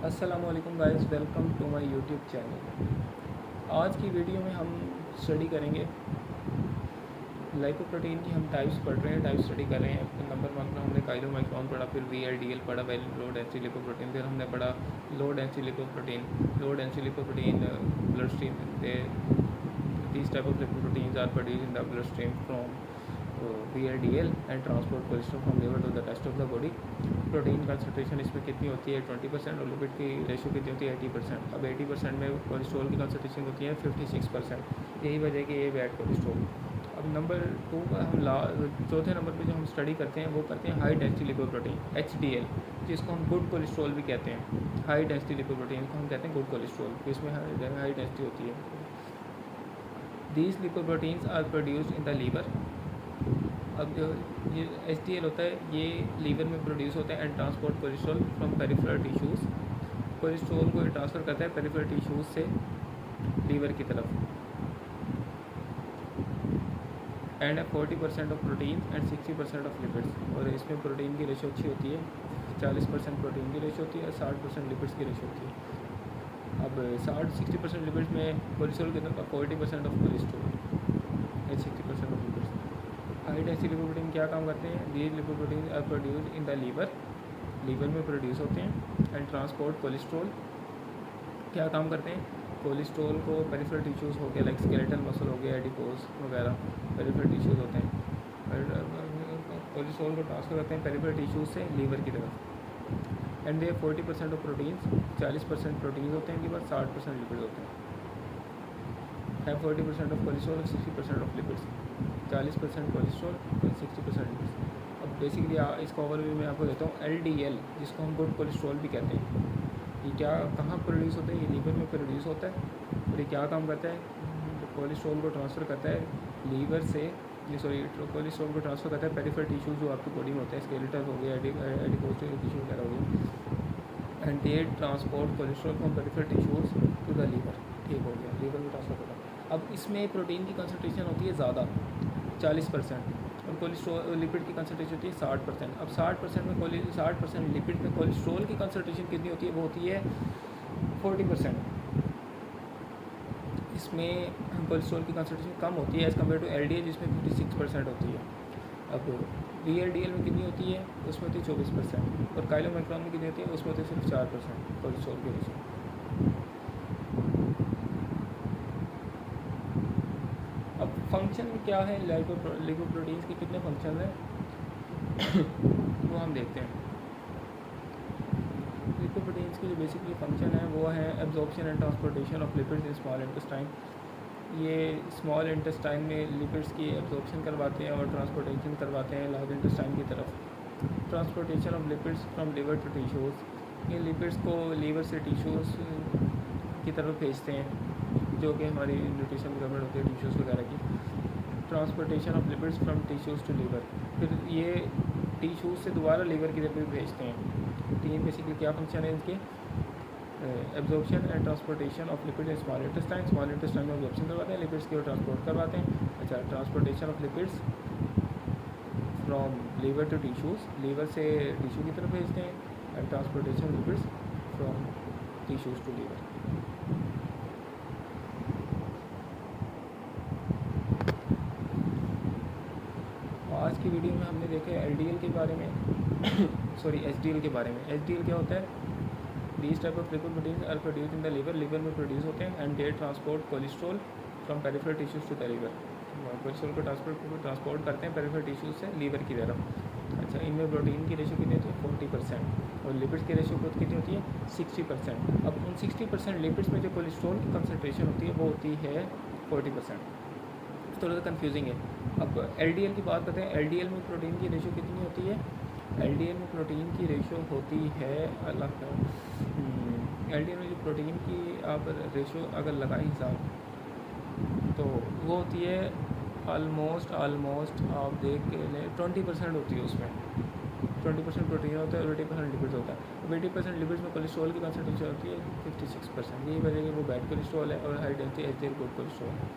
अस्सलामुअलैकुम guys, welcome to my YouTube channel. आज की वीडियो में हम स्टडी करेंगे लाइपोप्रोटीन की। हम टाइप्स पढ़ रहे हैं, टाइप स्टडी कर रहे हैं। नंबर 1 में हमने काइलोमाइक्रोन पढ़ा, फिर VLDL पढ़ा, वेल लो डेंसिटी लिपोप्रोटीन, फिर हमने पढ़ा low density lipoprotein. Low density lipoprotein blood stream, these type of lipoproteins are produced in the bloodstream from VLDL and transport cholesterol from liver to the rest of the body। Protein concentration इसमें कितनी होती है 20% और lipid की ratio कितनी होती है 80%। अब 80% में कोलेस्ट्रॉल की कंसनट्रेशन होती है 56%। यही वजह है कि ये बैड कोलेस्ट्रॉल। अब नंबर 2 पर हम चौथे नंबर पे जो हम स्टडी करते हैं वो करते हैं हाई डेंसिटी लिपोप्रोटीन HDL, जिसको हम गुड कोलेस्ट्रॉल भी कहते हैं। हाई डेंसिटी लिपोप्रोटीन को हम कहते हैं गुड कोलेस्ट्रॉल, इसमें हाई डेंसिटी होती है। These lipoproteins are produced in the liver। अब जो ये HDL होता है ये लीवर में प्रोड्यूस होता है and transport cholesterol from peripheral tissues. Cholesterol को ट्रांसफ़र करता है पेरिफेरल टिश्यूज़ से लीवर की तरफ। And 40% of protein and 60% of lipids. और इसमें प्रोटीन की रेशो अच्छी होती है, 40% प्रोटीन की रेशो होती है और 60% लिपिड्स की रेशो होती है। अब 60% लिपिड्स में कोलेस्ट्रॉल कितना था 40% of cholesterol and 60% of lipids. High density lipoprotein क्या काम करते हैं? These lipoprotein are produce in the liver, liver में प्रोड्यूस होते हैं एंड ट्रांसपोर्ट कोलेस्ट्रॉल। क्या काम करते हैं? कोलेस्ट्रॉल को पेरिफेरल टिश्यूज़ हो गया, लाइक स्केलेटल मसल हो गया, एडिपोज वगैरह पेरिफेरल टिश्यूज़ होते हैं। कोलेस्ट्रॉल को ट्रांसफ़र करते हैं पेरिफेरल टिश्यूज़ से लीवर की तरफ। And they 40% of proteins, 40% protein होते हैं, इनके बाद 60% लिपिड होते हैं। है 40% ऑफ कोलेस्ट्रॉल और 60% ऑफ लिपिड्स। 40% कोलेस्ट्रॉल और 60% लिपिड्स। अब बेसिकली इसका ओवरव्यू मैं आपको देता हूँ। LDL, जिसको हम गुड कोलेस्ट्रॉल भी कहते हैं, ये क्या कहाँ प्रोड्यूस होता है? ये लीवर में प्रोड्यूस होता है। और ये क्या काम करता है? कोलेस्ट्रॉल को ट्रांसफ़र करता है लीवर से, कोलेस्ट्रॉल को ट्रांसफ़र करता है पेरिफेरल टिश्यूज़ जो आपकी बॉडी में होते हैं, स्केलेटल हो गया, एडिपोज टिश्यू वगैरह हो गया। And they transport cholesterol from peripheral tissues to the liver. ठीक हो गया, लीवर में ट्रांसफ़र करता है। अब इसमें प्रोटीन की कंसनट्रेशन होती है ज़्यादा, 40%, और कोलेस्ट्रॉल लिपिड की कंसनट्रेशन होती है 60%। अब 60% में 60% लिपिड में कोलेस्ट्रॉल की कंसनट्रेशन कितनी होती है? वो होती है 40%। इसमें कोलेस्ट्रॉल की कंसनट्रेशन कम होती है एज़ कम्पेयर टू LDL, जिसमें 56% होती है। अब VLDL में कितनी होती है? उसमें होती है 24%। और काइलोमाइक्रोन में कितनी होती है? उसमें होती है सिर्फ 4% कोलेस्ट्रॉल की रेशो। अब फंक्शन क्या है लिपोप्रोटीन्स के? कितने फंक्शन हैं वो हम देखते हैं। लिपोप्रोटीन्स के जो बेसिकली फंक्शन है वो है absorption and transportation of lipids in small intestine. ये स्मॉल इंटेस्टाइन में लिपिड्स की एब्जॉर्प्शन करवाते हैं और ट्रांसपोर्टेशन करवाते हैं लार्ज इंटेस्टाइन की तरफ। Transportation of lipids from liver to tissues. इन लिपिड्स को लीवर से टिश्यूज़ की तरफ भेजते हैं, जो कि हमारी न्यूट्रिशन गड़बड़ होती है टिश्यूज़ वगैरह की। Transportation of lipids from tissues to liver, फिर ये टिश्यूज़ से दोबारा लीवर की तरफ भेजते हैं। तीन बेसिकली क्या फंक्शन है इनके? Absorption and transportation of lipid in small intestine. Small intestine में एब्जॉर्प्शन करवाते हैं, लिपिड्स की ट्रांसपोर्ट करवाते हैं। अच्छा, transportation of lipids from liver to tissues, liver से टिश्यू की तरफ भेजते हैं। And transportation of lipids from tissues to liver. आज की वीडियो में हमने देखा है LDL के बारे में HDL के बारे में। HDL क्या होता है? These type of lipoproteins are produced in the liver, liver में प्रोड्यूस होते हैं। And they transport cholesterol from peripheral tissues to the liver. Cholesterol को ट्रांसपोर्ट करते हैं पेरिफेरल टिश्यूज़ से लीवर की तरफ। अच्छा, इनमें प्रोटीन की रेशो कितनी होती है? 40%। और लिपिड्स की रेशो कितनी होती है? 60%। अब उन 60% लिपिड्स में जो कोलेस्ट्रॉल की कंसनट्रेशन होती है वो होती है 40%। थोड़ा सा कन्फ्यूजिंग है। अब LDL की बात करते हैं। LDL में प्रोटीन की रेशो कितनी होती है? LDL में प्रोटीन की रेशो होती है LDL में जो प्रोटीन की आप रेशो अगर लगाएं हिसाब तो वो होती है ऑलमोस्ट आप देख के लें 20% होती है। उसमें 20% प्रोटीन होता है और 80% लिपिड्स होता है। अब 80% लिपिड्स में कोलेस्ट्रॉल की कंसनट्रेशन होती है 56%। यही वजह है कि वो बैड कोलेस्ट्रॉल है और high density HDL good cholesterol है।